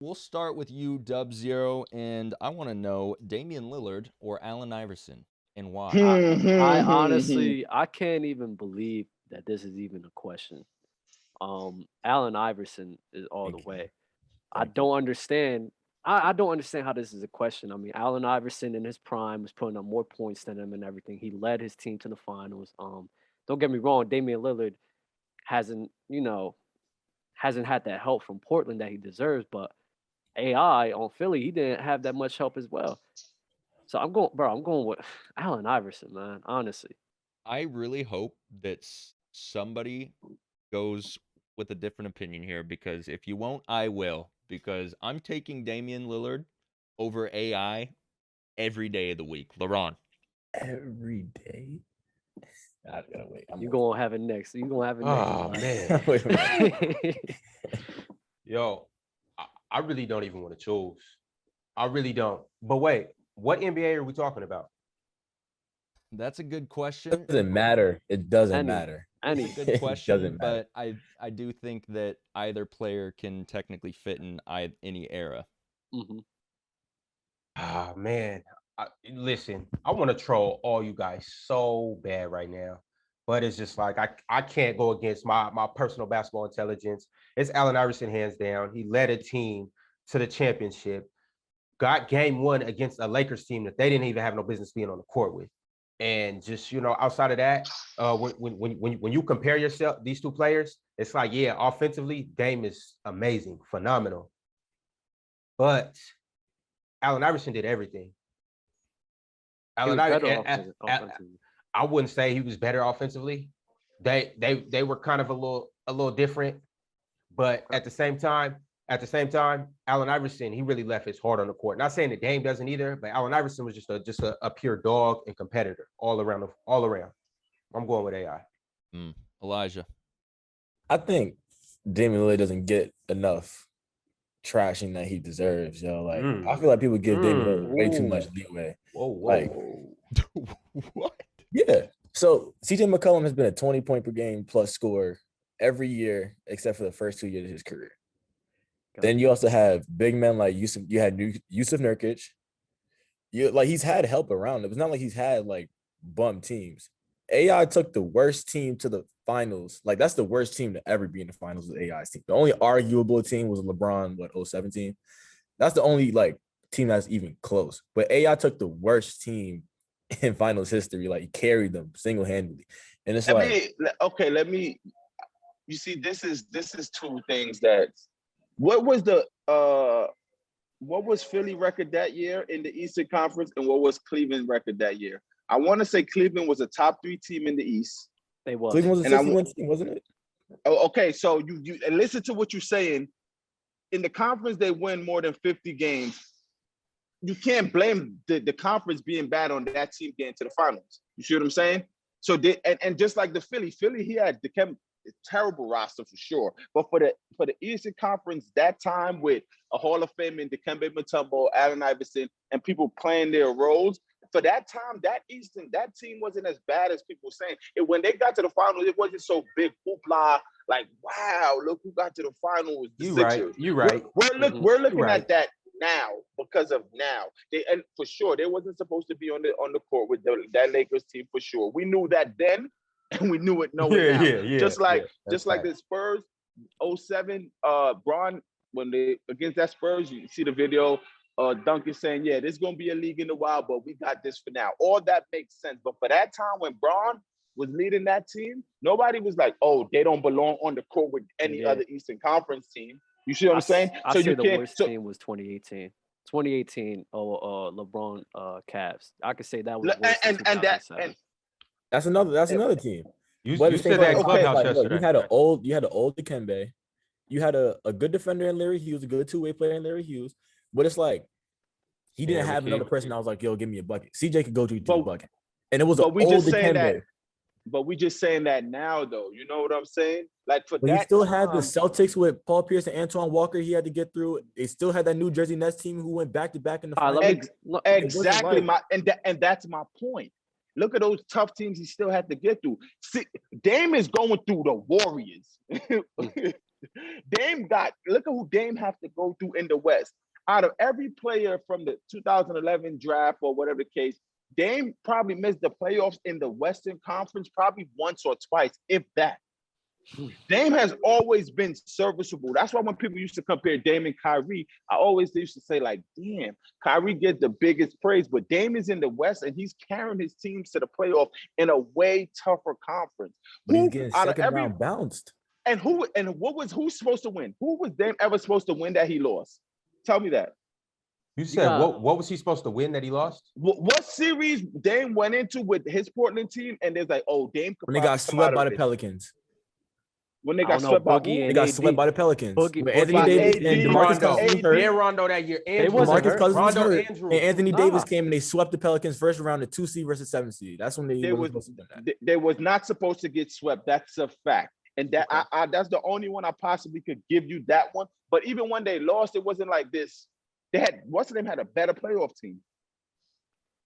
We'll start with you, Dub Zero, and I want to know Damian Lillard or Allen Iverson and why. I honestly, I can't even believe that this is even a question. Allen Iverson is all the Thank you. way. I Thank you. don't understand. I don't understand how this is a question. I mean, Allen Iverson in his prime was putting up more points than him and everything. He led his team to the finals. Don't get me wrong, Damian Lillard hasn't, hasn't had that help from Portland that he deserves, but AI on Philly, he didn't have that much help as well. So I'm going with Allen Iverson, man. Honestly, I really hope that somebody goes with a different opinion here because if you won't, I will. Because I'm taking Damian Lillard over AI every day of the week. LeBron. Every day. I gotta wait. you gonna have it next. You gonna have it next. Oh Eli. man, Wait a minute. yo, I really don't even want to choose. I really don't. But wait, what NBA are we talking about? That's a good It question. doesn't matter. It doesn't Any, matter. any. Good It question, doesn't matter. but I do think that either player can technically fit in any era. Mm-hmm. Ah man, listen, I want to troll all you guys so bad right now, but it's just like I can't go against my personal basketball intelligence. It's Allen Iverson hands down. He led a team to the championship. Got game one against a Lakers team that they didn't even have no business being on the court with. And just outside of that, when you compare yourself these two players, it's like yeah, offensively, Dame is amazing, phenomenal. But Allen Iverson did everything. He Allen was better Iverson, offensively. I wouldn't say he was better offensively. They were kind of a little different, but at the same time, Allen Iverson, he really left his heart on the court. Not saying that Dame doesn't either, but Allen Iverson was just a pure dog and competitor all around. All around. I'm going with AI. Elijah. I think Damian Lillard doesn't get enough trashing that he deserves, yo. Like I feel like people give Damian Lillard way too much leeway. Whoa, Like, What? yeah. So CJ McCollum has been a 20-point per game plus scorer every year except for the first 2 years of his career. Then you also have big men like Yusuf. You had Yusuf Nurkic. He's had help around him. It's not like he's had like bum teams. AI took the worst team to the finals. Like that's the worst team to ever be in the finals with AI's team. The only arguable team was LeBron, 07 That's the only like team that's even close. But AI took the worst team in finals history. Like he carried them single-handedly. And it's let me. You see, this is two things that. What was Philly record that year in the Eastern Conference, and what was Cleveland record that year? I want to say Cleveland was a top 3 team in the East. They was. Cleveland was a 61 team, wasn't it? Oh, okay, so you and listen to what you're saying. In the conference, they win more than 50 games. You can't blame the conference being bad on that team getting to the finals. You see what I'm saying? So and just like the Philly, he had a terrible roster for sure. But for the Eastern Conference, that time with a Hall of Fame in Dikembe Mutombo, Allen Iverson, and people playing their roles, for that time, that team wasn't as bad as people were saying. When they got to the finals, it wasn't so big hoopla. Like, wow, look who got to the finals. You right. You right. We're looking at that now because of now. And for sure, they wasn't supposed to be on the court with that Lakers team for sure. We knew that then, and we knew it now. Yeah. Just like the Spurs 07, Bron, when they against that Spurs, you see the video. Duncan saying, yeah, there's going to be a league in the wild, but we got this for now. All that makes sense. But for that time when Braun was leading that team, nobody was like, oh, they don't belong on the court with any other Eastern Conference team. You see what I'm saying? I say the worst team was 2018. 2018, LeBron Cavs. I could say that was worse than 2007. That's another team. You said that in Clubhouse yesterday. You had an old Dikembe. You had a good defender in Larry Hughes, a good two-way player in Larry Hughes. But it's like he didn't have another person. I was like, yo, give me a bucket. CJ could go to the bucket. And it was an old Dikembe. But we just saying that now, though. You know what I'm saying? Like for that, he still had the Celtics with Paul Pierce and Antoine Walker. He had to get through. They still had that New Jersey Nets team who went back to back in the finals. Exactly, and that's my point. Look at those tough teams he still had to get through. See, Dame is going through the Warriors. Look at who Dame have to go through in the West. Out of every player from the 2011 draft or whatever the case, Dame probably missed the playoffs in the Western Conference probably once or twice, if that. Dame has always been serviceable. That's why when people used to compare Dame and Kyrie, I always used to say, like, damn, Kyrie gets the biggest praise, but Dame is in the West and he's carrying his teams to the playoff in a way tougher conference. But he's getting second round bounced. And who's supposed to win? Who was Dame ever supposed to win that he lost? Tell me that. You said what was he supposed to win that he lost? What series Dame went into with his Portland team, and there's like, oh, Dame could when they got swept by the Pelicans. When they got swept by who? They got swept by the Pelicans. Anthony Davis and DeMarcus Cousins was hurt. And Rondo that year. DeMarcus Cousins was hurt. And Anthony Davis came and they swept the Pelicans first round, the 2 seed versus 7 seed. That's when they were supposed to do that. They was not supposed to get swept. That's a fact. And that that's the only one I possibly could give you that one. But even when they lost, it wasn't like this. They had what's the name had a better playoff team.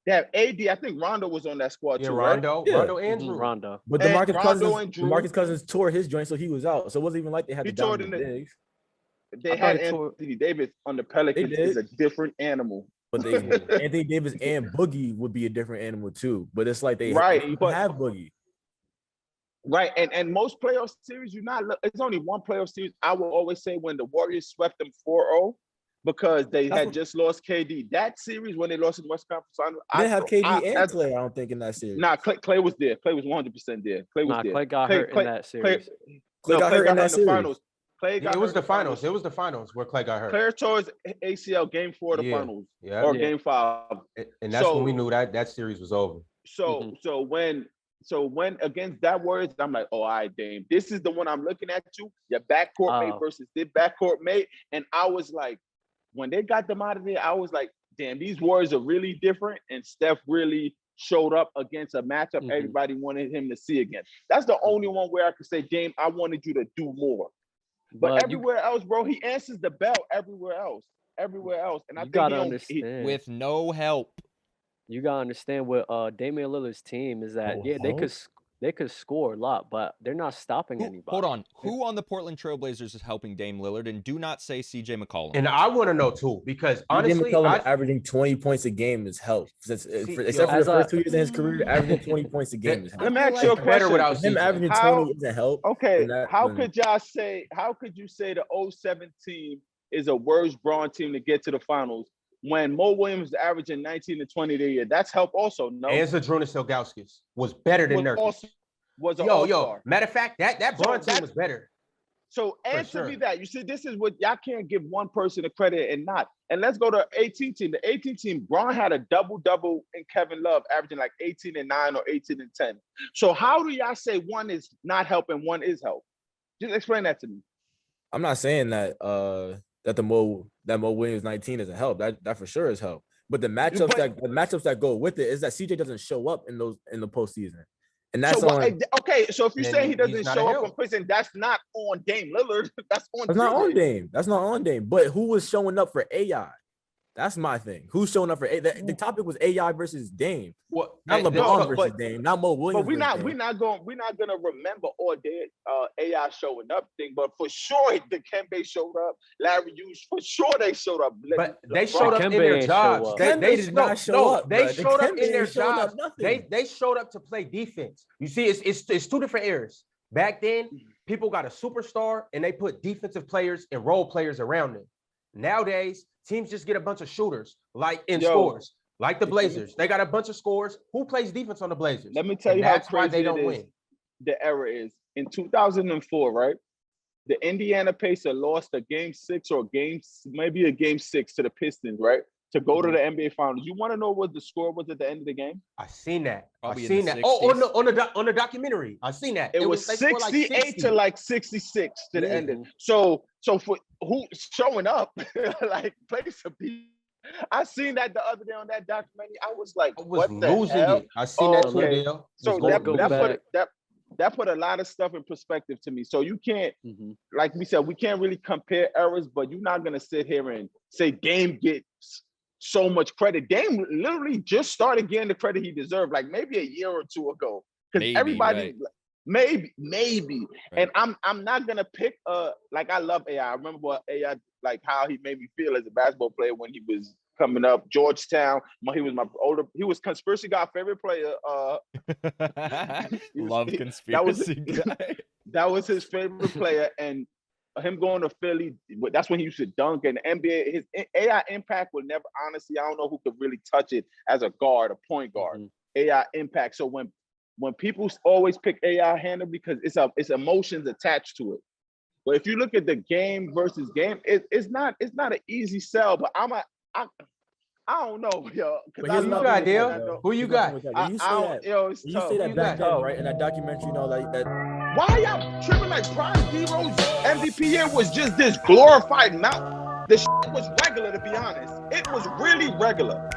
They have AD. I think Rondo was on that squad too. Rondo, right? Rondo and Drew. Rondo. But DeMarcus Cousins tore his joint, so he was out. So it wasn't even like they had to dominate bigs. They had Anthony Davis on the Pelicans. Is a different animal. But Anthony Davis and Boogie would be a different animal too. But it's like they have Boogie. Right, and most playoff series, it's only one playoff series. I will always say when the Warriors swept them 4-0 because they had just lost KD. That series when they lost in the West Conference Finals, they have KD and Clay. I don't think in that series. Nah, Clay was there. Clay was 100% there. Clay was there. Clay got hurt in that series. Clay got hurt in that series. Finals. It was the finals. It was the finals where Clay got hurt. Clay tore his ACL game 4 of the finals, or game 5, and that's when we knew that series was over. So when against that Warriors, I'm like, oh, all right, Dame, this is the one I'm looking at you. Your backcourt mate versus their backcourt mate. And I was like, when they got them out of there, I was like, damn, these Warriors are really different. And Steph really showed up against a matchup everybody wanted him to see again. That's the only one where I could say, Dame, I wanted you to do more. But everywhere else, bro, he answers the bell everywhere else. And I think gotta understand. With no help. You gotta understand what Damian Lillard's team is that they could score a lot, but they're not stopping anybody. Hold on. Who on the Portland Trailblazers is helping Dame Lillard? And do not say CJ McCollum. And I want to know too, because honestly, averaging 20 points a game is help. Except for the first 2 years in his career, averaging 20 points a game is help. Let me ask you a question. Without him averaging 20 isn't help. Okay, how could you say the 07 team is a worse Braun team to get to the finals when Mo Williams is averaging 19 to 20 a year? That's help also, no? And Zydrunas Ilgauskas was better than Nurkic. Matter of fact, that Braun team was better. So answer me that. You see, this is what y'all can't give one person the credit and not. And let's go to 18 team. The 18 team, Braun had a double-double in Kevin Love, averaging like 18 and 9 or 18 and 10. So how do y'all say one is not help and one is help? Just explain that to me. I'm not saying that that Mo Williams 19 isn't help. That for sure is help. But the matchups that go with it is that CJ doesn't show up in the postseason. And that's okay. So if you say he doesn't show up on prison, that's not on Dame Lillard. That's not on Dame. That's not on Dame. But who was showing up for AI? That's my thing. Who's showing up for AI? The topic was AI versus Dame. Not LeBron versus Dame. Not Mo Williams. But we're not gonna remember all day AI showing up thing. But for sure, the Kembe showed up. Larry Hughes, for sure they showed up. But they showed up in their jobs. They did not show up. They showed up in their jobs. They showed up to play defense. You see, it's 2 different eras. Back then, people got a superstar and they put defensive players and role players around them. Nowadays, teams just get a bunch of shooters, scores, like the Blazers. They got a bunch of scores. Who plays defense on the Blazers? Let me tell you how crazy they don't win. The error is in 2004, right? The Indiana Pacers lost a game 6 or maybe a game 6 to the Pistons, right? To go to the NBA Finals. You want to know what the score was at the end of the game? I seen that. Probably I seen that. Oh, on the documentary. I seen that. It was 68 to like 66 to the end. So for who showing up like place to be. I seen that the other day on that documentary. I was like, what the hell? I seen that too. So that put a lot of stuff in perspective to me. So you can't, like we said, we can't really compare errors, but you're not gonna sit here and say Dame gets so much credit. Dame literally just started getting the credit he deserved, like maybe a year or 2 ago. Because everybody, Maybe. Right. And I'm not gonna pick like I love AI. I remember what AI, like how he made me feel as a basketball player when he was coming up. Georgetown, he was conspiracy guy favorite player. Love that conspiracy guy. That was his favorite player, and him going to Philly, that's when he used to dunk. And the NBA, his AI impact will never, honestly, I don't know who could really touch it as a guard, a point guard. AI impact. So when people always pick AI handle, because it's emotions attached to it. But if you look at the game versus game, it's not an easy sell. But I don't know, yo. But Who here's you my got, thing with that, Dale? bro. Who you Here's my got? thing with that. When you say that, yo, it's when you tough. say Who that you back got? then, right, in that documentary, you know, like that. Why y'all tripping like Prime D-Rose MVP year was just this glorified mount? The shit was regular, to be honest. It was really regular.